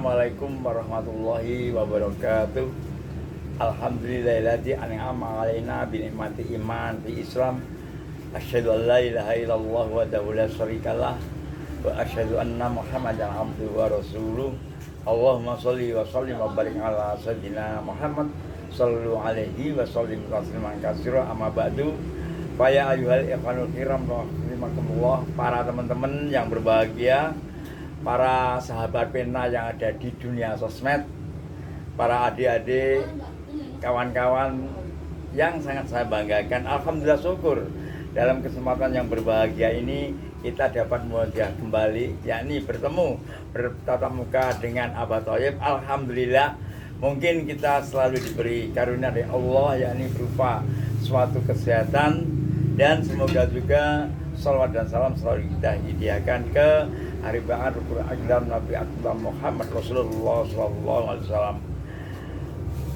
Assalamualaikum warahmatullahi wabarakatuh. Alhamdulillahilladzi an'ama 'alaina bi ni'mati iman fi Islam. Asyhadu an la ilaha illallah wahdahu la syarikalah wa asyhadu anna Muhammadan abduhu wa rasuluh. Allahumma sholli wa sallim wa barik ala sayyidina Muhammad sallallahu alaihi wa sallim tasliman katsira, amma ba'du. Fa ya ayyuhal ikhwanul kiram rahimakumullah, para teman-teman yang berbahagia, para sahabat pena yang ada di dunia sosmed, para adik-adik, kawan-kawan yang sangat saya banggakan. Alhamdulillah, syukur dalam kesempatan yang berbahagia ini kita dapat muwajah kembali, yakni bertemu bertatap muka dengan Abah Thayyib. Alhamdulillah, mungkin kita selalu diberi karunia dari Allah, yakni berupa suatu kesehatan, dan semoga juga salawat dan salam selalu kita hadiahkan ke Haribaan Rukun Aglam Nabi Akbar Muhammad Rasulullah SAW.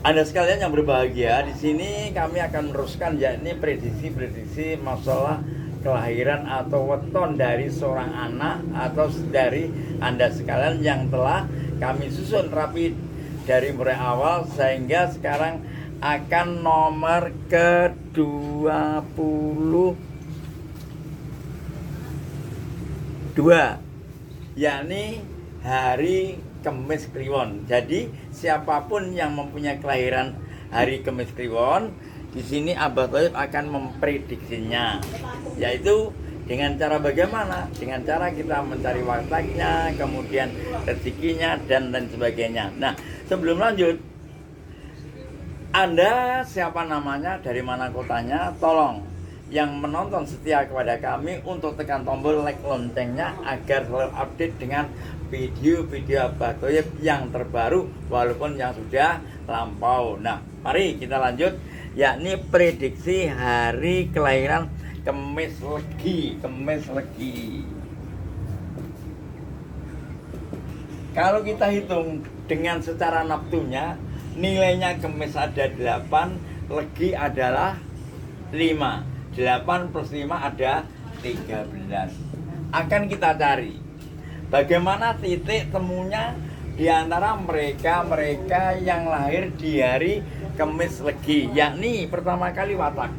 Anda sekalian yang berbahagia, di sini kami akan meneruskan yakni prediksi masalah kelahiran atau weton dari seorang anak atau dari Anda sekalian yang telah kami susun rapi dari mulai awal sehingga sekarang akan nomor ke-22, yakni hari Kemis Kliwon. Jadi siapapun yang mempunyai kelahiran hari Kemis Kliwon, di sini Abah Thayyib akan memprediksinya, yaitu dengan cara bagaimana? Dengan cara kita mencari waktunya, kemudian rezekinya dan lain sebagainya. Nah, sebelum lanjut, Anda siapa namanya, dari mana kotanya, tolong yang menonton setia kepada kami untuk tekan tombol like loncengnya agar selalu update dengan video-video Abah Thayyib yang terbaru walaupun yang sudah lampau. Nah, mari kita lanjut, yakni prediksi hari kelahiran Kemis Legi. Kalau kita hitung dengan secara nafsunya, nilainya Kemis ada 8, Legi adalah 5. 8 plus 5 ada 13. Akan kita cari bagaimana titik temunya di antara mereka yang lahir di hari Kemis Legi, yakni pertama kali watak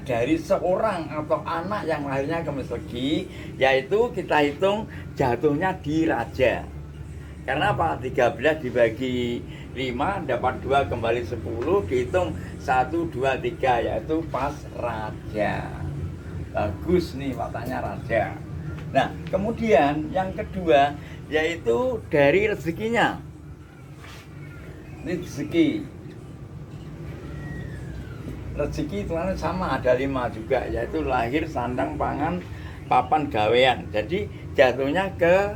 dari seorang atau anak yang lahirnya Kemis Legi, yaitu kita hitung jatuhnya di Raja. Karena apa? 13 dibagi 5 dapat 2 kembali 10, dihitung 1, 2, 3, yaitu pas Raja. Bagus nih wataknya Raja. Nah, kemudian yang kedua yaitu dari rezekinya. Ini rezeki itu sama, ada 5 juga, yaitu lahir, sandang, pangan, papan, gawean. Jadi jatuhnya ke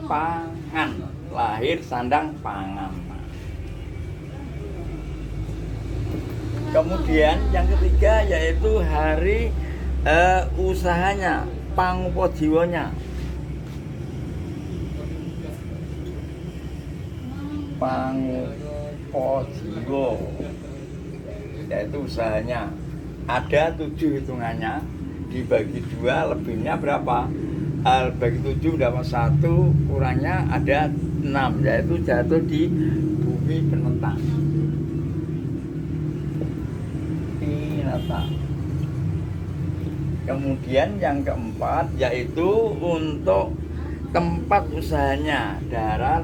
pangan, lahir, sandang, pangan. Kemudian yang ketiga yaitu hari usahanya, pangupo jiwanya. Pangupo jiwo, yaitu usahanya. Ada 7 hitungannya, dibagi 2 lebihnya berapa? Bagi 7 dapat 1, kurangnya ada 6, yaitu jatuh di bumi penentang. Kemudian yang keempat yaitu untuk tempat usahanya, darat,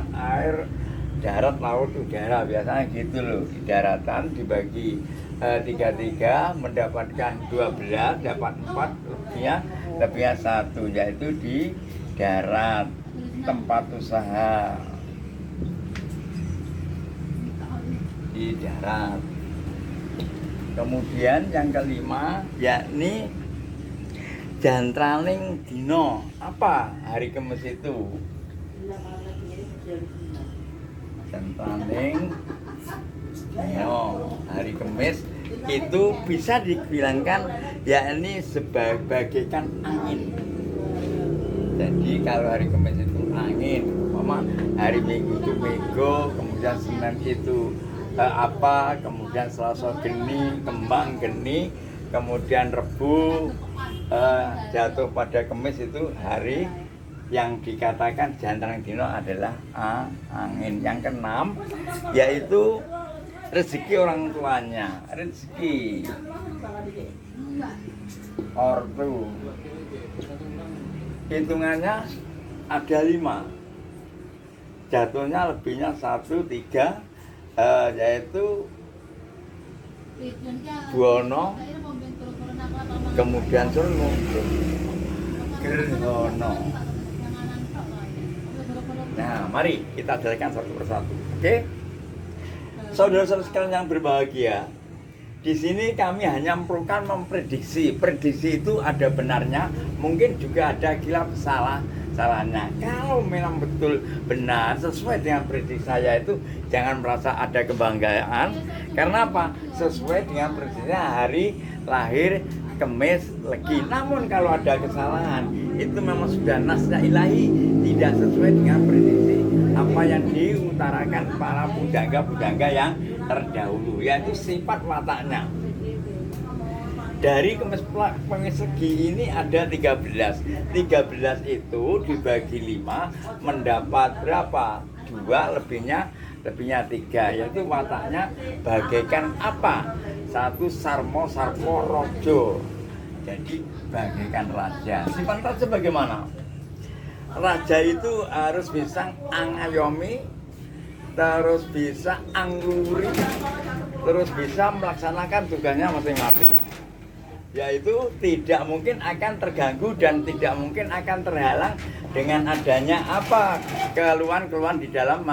air, darat, laut, udara, biasanya gitu loh. Di daratan dibagi 3 mendapatkan 12, dapat 4, lebihnya 1, yaitu di darat, tempat usaha di darat. Kemudian yang kelima yakni jantraning dino. Apa hari Kemis itu? Jantraning dino, hari Kemis itu bisa dibilangkan yakni sebagaikan angin. Jadi kalau hari Kemis itu angin, hari Minggu itu mego, kemudian Senin itu kemudian Selasa geni, Kembang geni, kemudian Rebu jatuh pada Kemis itu hari yang dikatakan jantan dino adalah angin. Yang keenam yaitu rezeki orang tuanya, rezeki ortu. Hitungannya ada 5, jatuhnya lebihnya 1, 3, yaitu Buwono, kemudian Surno, Gerhono. Nah, mari kita jelaskan satu persatu. Oke? Saudara-saudara sekalian yang berbahagia, di sini kami hanya perlukan memprediksi. Prediksi itu ada benarnya, mungkin juga ada kilaf salahnya. Kalau memang betul benar sesuai dengan prediksi saya itu, jangan merasa ada kebanggaan. Karena apa? Sesuai dengan prediksinya hari lahir Kemis Legi. Namun kalau ada kesalahan, itu memang sudah nasnya ilahi, tidak sesuai dengan prediksi apa yang diutarakan para pujangga-pujangga yang terdahulu, yaitu sifat wataknya. Dari Kemis Legi ini ada 13. 13 itu dibagi 5 mendapat berapa? 2, lebihnya 3, yaitu wataknya bagaikan apa? 1 sarmo rojo, jadi bagaikan raja. Sifat raja bagaimana? Raja itu harus bisa angayomi, terus bisa angluri, terus bisa melaksanakan tugasnya masing-masing, yaitu tidak mungkin akan terganggu dan tidak mungkin akan terhalang dengan adanya apa keluhan-keluhan di dalam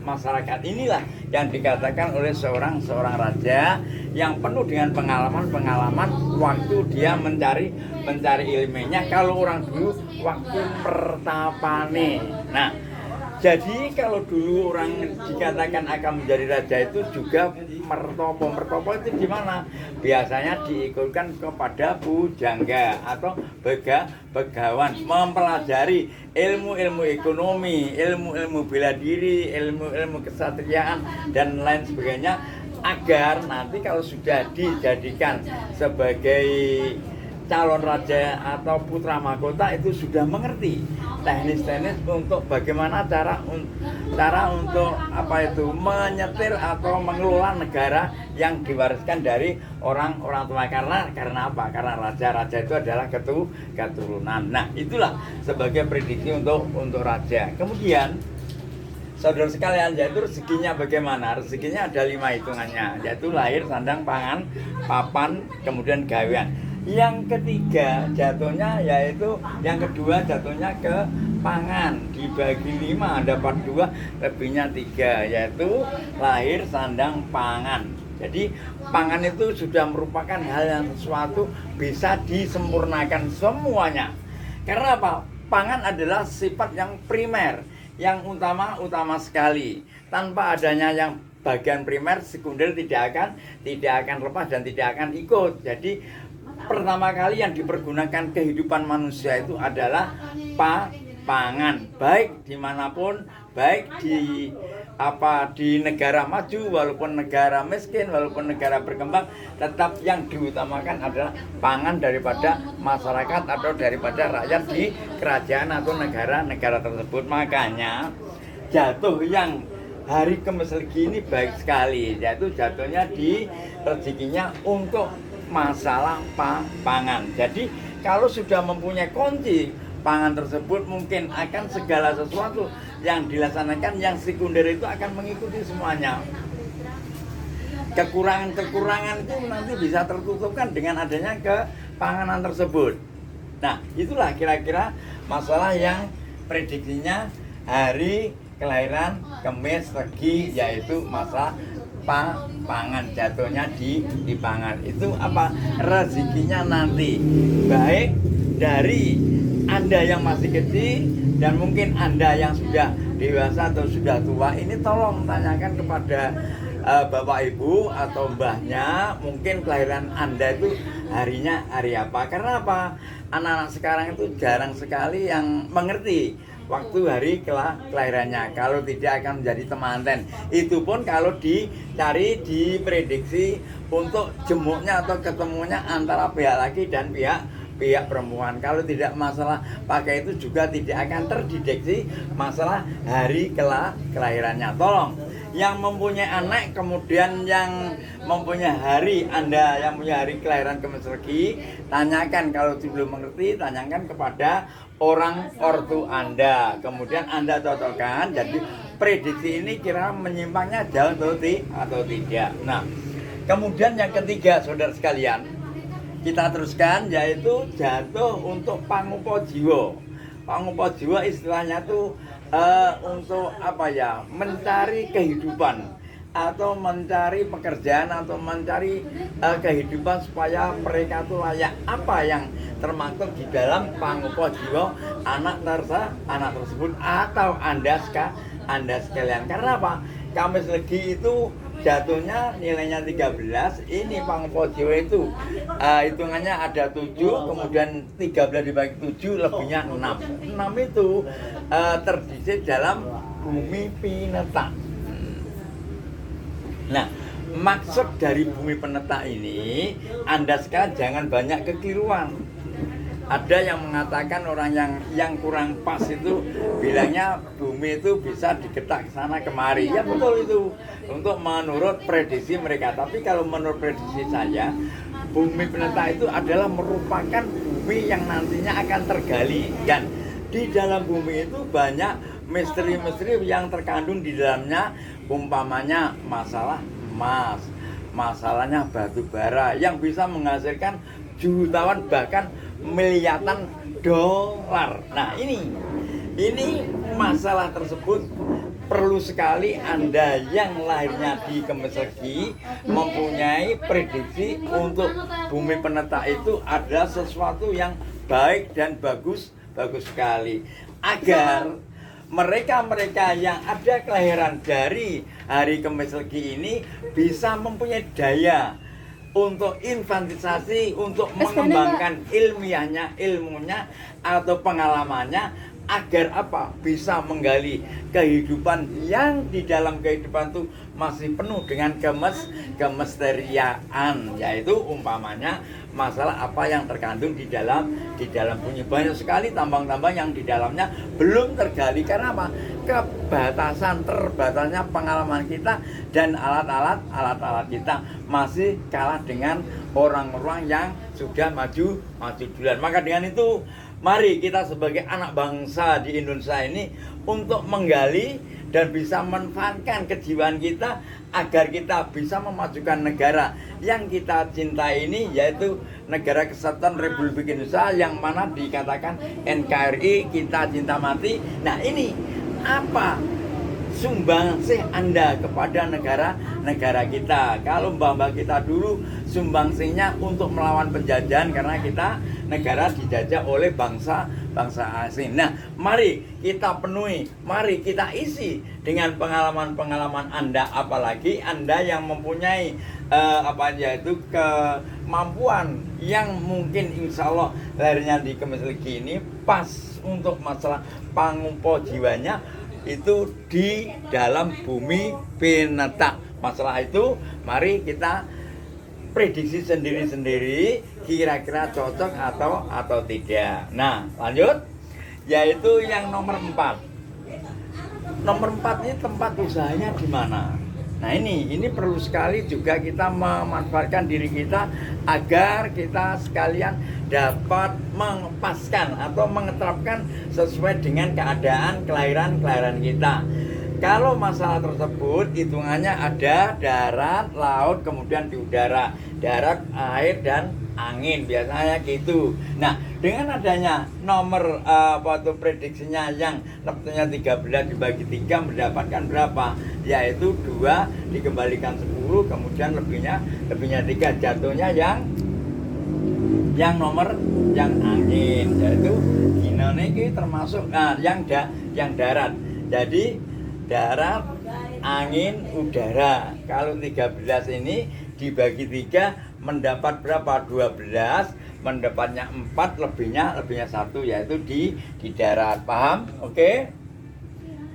masyarakat. Inilah yang dikatakan oleh seorang raja yang penuh dengan pengalaman waktu dia mencari ilmunya. Kalau orang dulu waktu pertapane. Nah, jadi kalau dulu orang dikatakan akan menjadi raja itu juga mertopo itu di mana? Biasanya diikutkan kepada pujangga atau begawan, mempelajari ilmu-ilmu ekonomi, ilmu-ilmu bela diri, ilmu-ilmu kesatriaan dan lain sebagainya, agar nanti kalau sudah dijadikan sebagai calon raja atau putra mahkota itu sudah mengerti teknis-teknis untuk bagaimana cara untuk menyetir atau mengelola negara yang diwariskan dari orang tua. Karena apa? Karena raja itu adalah keturunan. Nah, itulah sebagai prediksi untuk raja. Kemudian saudara sekalian, yaitu rezekinya bagaimana? Rezekinya ada 5 hitungannya, yaitu lahir, sandang, pangan, papan, kemudian gawean. Yang ketiga jatuhnya yaitu yang kedua jatuhnya ke pangan, dibagi 5 dapat 2, lebihnya 3, yaitu lahir, sandang, pangan. Jadi pangan itu sudah merupakan hal yang sesuatu bisa disempurnakan semuanya. Karena apa? Pangan adalah sifat yang primer, yang utama sekali. Tanpa adanya yang bagian primer, sekunder tidak akan lepas dan tidak akan ikut. Jadi pertama kali yang dipergunakan kehidupan manusia itu adalah pangan, baik dimanapun, baik di negara maju walaupun negara miskin, walaupun negara berkembang, tetap yang diutamakan adalah pangan daripada masyarakat atau daripada rakyat di kerajaan atau negara tersebut. Makanya jatuh yang hari Kemis Legi ini baik sekali, yaitu jatuhnya di rezekinya untuk masalah pangan. Jadi kalau sudah mempunyai kunci pangan tersebut, mungkin akan segala sesuatu yang dilaksanakan yang sekunder itu akan mengikuti semuanya. Kekurangan itu nanti bisa tertutupkan dengan adanya kepanganan tersebut. Nah, itulah kira-kira masalah yang prediksinya hari kelahiran Kemis Legi, yaitu masalah pangan, jatuhnya di pangan. Itu apa? Rezekinya nanti baik dari Anda yang masih kecil dan mungkin Anda yang sudah dewasa atau sudah tua. Ini tolong tanyakan kepada bapak ibu atau mbahnya, mungkin kelahiran Anda itu harinya hari apa. Karena apa? Anak-anak sekarang itu jarang sekali yang mengerti waktu hari kelahirannya. Kalau tidak akan menjadi temanten. Itu pun kalau diprediksi untuk jemuknya atau ketemunya antara pihak laki dan pihak pihak perempuan. Kalau tidak masalah pakai itu juga tidak akan terdeteksi masalah hari kelahirannya. Tolong yang mempunyai anak kemudian yang mempunyai hari Anda yang punya hari kelahiran Kemis Legi, tanyakan, kalau belum mengerti tanyakan kepada orang ortu Anda, kemudian Anda cocokkan. Jadi prediksi ini kira menyimpangnya jauh atau tidak. Nah, kemudian yang ketiga, saudara sekalian, kita teruskan, yaitu jatuh untuk pangupa jiwa. Pangupa jiwa istilahnya tuh untuk apa ya, mencari kehidupan atau mencari pekerjaan atau mencari kehidupan supaya mereka tuh layak. Apa yang termaktub di dalam pangupa jiwa anak tersebut atau Anda sekalian. Karena apa? Kamis Legi itu jatuhnya nilainya 13. Ini pangupa jiwa itu hitungannya ada 7, kemudian 13 dibagi 7 lebihnya 6. 6 itu terdisit dalam bumi pineta. Nah, maksud dari bumi peneta ini, Anda sekarang jangan banyak kekeliruan. Ada yang mengatakan orang yang kurang pas itu bilangnya bumi itu bisa digetak ke sana kemari. Ya betul itu, untuk menurut prediksi mereka. Tapi kalau menurut prediksi saya, bumi peneta itu adalah merupakan bumi yang nantinya akan tergali. Dan di dalam bumi itu banyak misteri-misteri yang terkandung di dalamnya. Umpamanya masalah emas, masalahnya batu bara yang bisa menghasilkan jutawan bahkan miliaran dolar. Nah, ini masalah tersebut perlu sekali Anda yang lahirnya di Kemis Legi mempunyai prediksi untuk bumi peneta itu ada sesuatu yang baik dan bagus sekali, agar mereka yang ada kelahiran dari hari Kemis Legi ini bisa mempunyai daya untuk infantisasi, untuk mengembangkan ilmunya atau pengalamannya, agar apa? Bisa menggali kehidupan yang di dalam kehidupan itu masih penuh dengan kemisteriaan, yaitu umpamanya masalah apa yang terkandung di dalam bunyi. Banyak sekali tambang-tambang yang di dalamnya belum tergali. Karena apa? Terbatasnya pengalaman kita dan alat-alat kita masih kalah dengan orang-orang yang sudah maju duluan. Maka dengan itu, mari kita sebagai anak bangsa di Indonesia ini untuk menggali dan bisa memanfaatkan kejiwaan kita agar kita bisa memajukan negara yang kita cintai ini, yaitu Negara Kesatuan Republik Indonesia, yang mana dikatakan NKRI, kita cinta mati. Nah, ini apa sumbangsih Anda kepada negara kita? Kalau mbak-mbak kita dulu sumbangsihnya untuk melawan penjajahan, karena kita negara dijajah oleh bangsa asing. Nah, mari kita penuhi, mari kita isi dengan pengalaman-pengalaman Anda, apalagi Anda yang mempunyai kemampuan yang mungkin insya Allah lahirnya di Kemis Legi ini pas untuk masalah pangupa jiwanya itu di dalam bumi peneta. Masalah itu mari kita prediksi sendiri-sendiri, kira-kira cocok atau tidak. Nah, lanjut, yaitu yang nomor 4. Nomor 4 ini tempat usahanya di mana? Nah, ini perlu sekali juga kita memanfaatkan diri kita agar kita sekalian dapat mengepaskan atau mengeterapkan sesuai dengan keadaan kelahiran kita. Kalau masalah tersebut hitungannya ada darat, laut, kemudian di udara. Darat, air, dan angin, biasanya gitu. Nah, dengan adanya nomor prediksinya yang neptunya 13 dibagi 3 mendapatkan berapa? Yaitu 2 dikembalikan 10, kemudian lebihnya 3. Jatuhnya yang nomor yang angin, yaitu ginane ini termasuk yang darat. Jadi darat, angin, udara. Kalau 13 ini dibagi 3 mendapat berapa? 12, mendapatnya 4, lebihnya 1, yaitu di darat. Paham? Oke?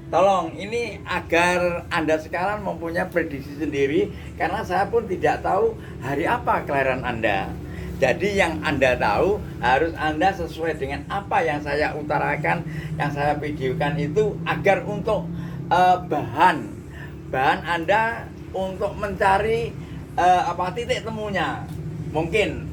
Tolong ini agar Anda sekarang mempunyai prediksi sendiri, karena saya pun tidak tahu hari apa kelahiran Anda. Jadi yang Anda tahu harus Anda sesuai dengan apa yang saya utarakan, yang saya videokan itu agar untuk bahan Anda untuk mencari titik temunya. Mungkin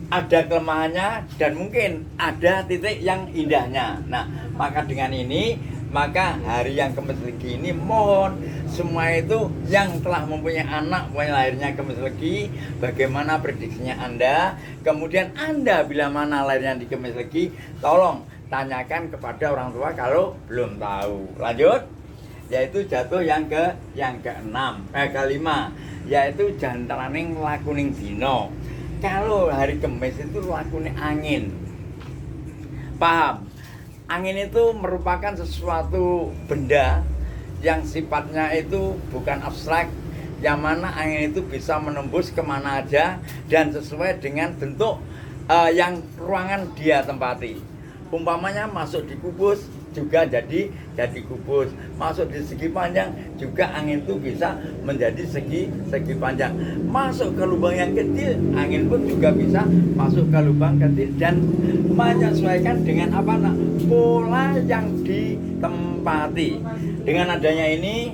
ada kelemahannya dan mungkin ada titik yang indahnya. Nah, maka dengan ini, maka hari yang Kemis Legi ini mohon semua itu yang telah mempunyai anak mulai lahirnya Kemis Legi, bagaimana prediksinya Anda. Kemudian Anda bila mana lahirnya di Kemis Legi, tolong tanyakan kepada orang tua kalau belum tahu. Lanjut, yaitu jatuh yang kelima, yaitu jantraning lakuning dino. Kalau hari Kemis itu lakuning angin. Paham? Angin itu merupakan sesuatu benda yang sifatnya itu bukan abstrak, yang mana angin itu bisa menembus kemana aja dan sesuai dengan bentuk yang ruangan dia tempati. Umpamanya masuk di kubus juga jadi kubus, masuk di segi panjang juga angin itu bisa menjadi segi panjang, masuk ke lubang yang kecil angin pun juga bisa masuk ke lubang kecil dan menyesuaikan dengan pola yang ditempati. Dengan adanya ini,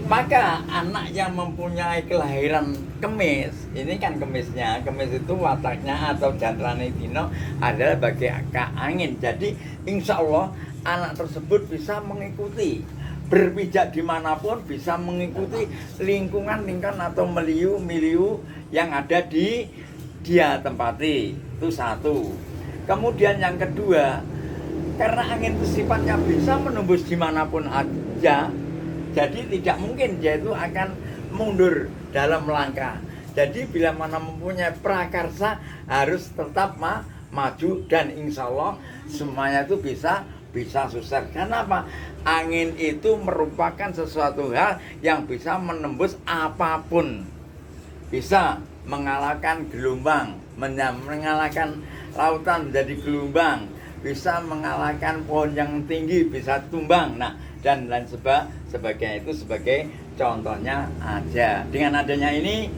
maka anak yang mempunyai kelahiran Kemis, ini kan Kemisnya, Kemis itu wataknya atau jantrane dino adalah bagai angin. Jadi insya Allah anak tersebut bisa mengikuti, berpijak dimanapun bisa mengikuti lingkungan atau milieu yang ada di dia tempati. Itu satu. Kemudian yang kedua, karena angin itu sifatnya bisa menembus dimanapun aja, jadi tidak mungkin dia itu akan mundur dalam langkah. Jadi bila mana mempunyai prakarsa harus tetap maju dan insya Allah semuanya itu bisa sukses. Karena apa? Angin itu merupakan sesuatu hal yang bisa menembus apapun, bisa mengalahkan gelombang, mengalahkan lautan menjadi gelombang, bisa mengalahkan pohon yang tinggi bisa tumbang. Nah, dan lain sebagainya itu sebagai contohnya aja. Dengan adanya ini,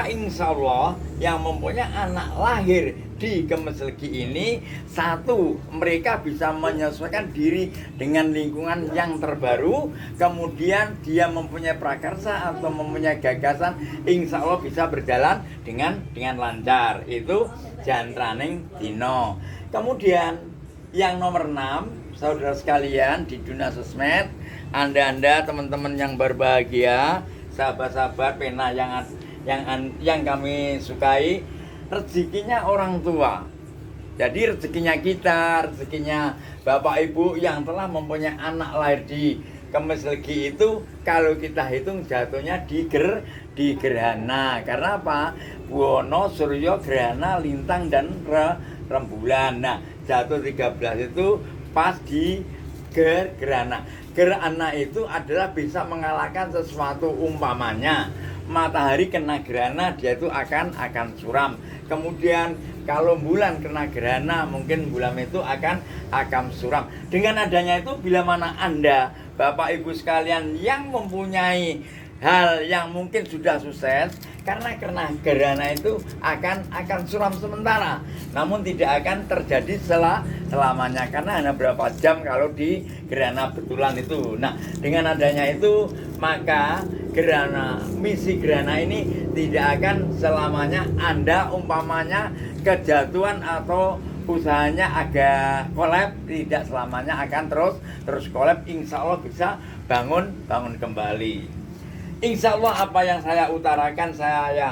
insya Allah yang mempunyai anak lahir di Kemis Legi ini, satu, mereka bisa menyesuaikan diri dengan lingkungan yang terbaru. Kemudian dia mempunyai prakarsa atau mempunyai gagasan, insya Allah bisa berjalan dengan lancar. Itu jantraning dino. Kemudian yang nomor 6, saudara sekalian di dunia sosmed, Anda teman-teman yang berbahagia, sahabat-sahabat pena yang kami sukai, rezekinya orang tua. Jadi rezekinya kita, rezekinya Bapak Ibu yang telah mempunyai anak lahir di Kemis Legi itu, kalau kita hitung jatuhnya di gerhana. Karena apa? Buwono, Suryo, gerhana, lintang dan rembulan. Nah, jatuh 13 itu pas di gerhana. Gerhana itu adalah bisa mengalahkan sesuatu. Umpamanya matahari kena gerhana, dia itu akan suram. Kemudian kalau bulan kena gerhana, mungkin bulan itu akan suram. Dengan adanya itu, bila mana Anda Bapak Ibu sekalian yang mempunyai hal yang mungkin sudah sukses, karena gerhana itu akan suram sementara, namun tidak akan terjadi selamanya, karena hanya berapa jam kalau di gerhana betulan itu. Nah, dengan adanya itu, maka misi gerhana ini tidak akan selamanya. Anda umpamanya kejatuhan atau usahanya agak kolab, tidak selamanya akan terus kolab. Insya Allah bisa bangun kembali. Insya Allah apa yang saya utarakan, saya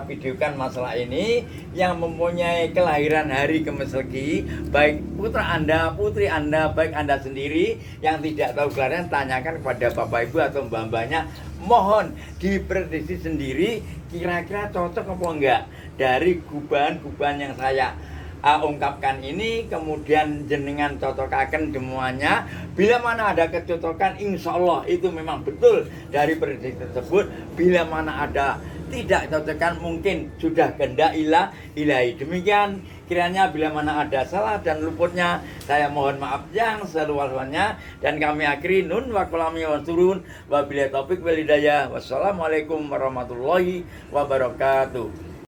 videokan masalah ini, yang mempunyai kelahiran hari Kemis Legi, baik putra Anda, putri Anda, baik Anda sendiri yang tidak tahu kelahiran, tanyakan kepada Bapak Ibu atau mbak-mbaknya. Mohon diprediksi sendiri, kira-kira cocok apa enggak dari gubahan yang saya ungkapkan ini. Kemudian jenengan cocokaken semuanya. Bila mana ada kecocokan, insya Allah itu memang betul dari prediksi tersebut. Bila mana ada tidak cocokan, mungkin sudah kehendak ilahi. Demikian kiranya bila mana ada salah dan luputnya, saya mohon maaf yang seluas-luasnya, dan kami akhiri nun wa qalami wa turun wa billahi taufik wal hidayah. Wassalamualaikum warahmatullahi wabarakatuh.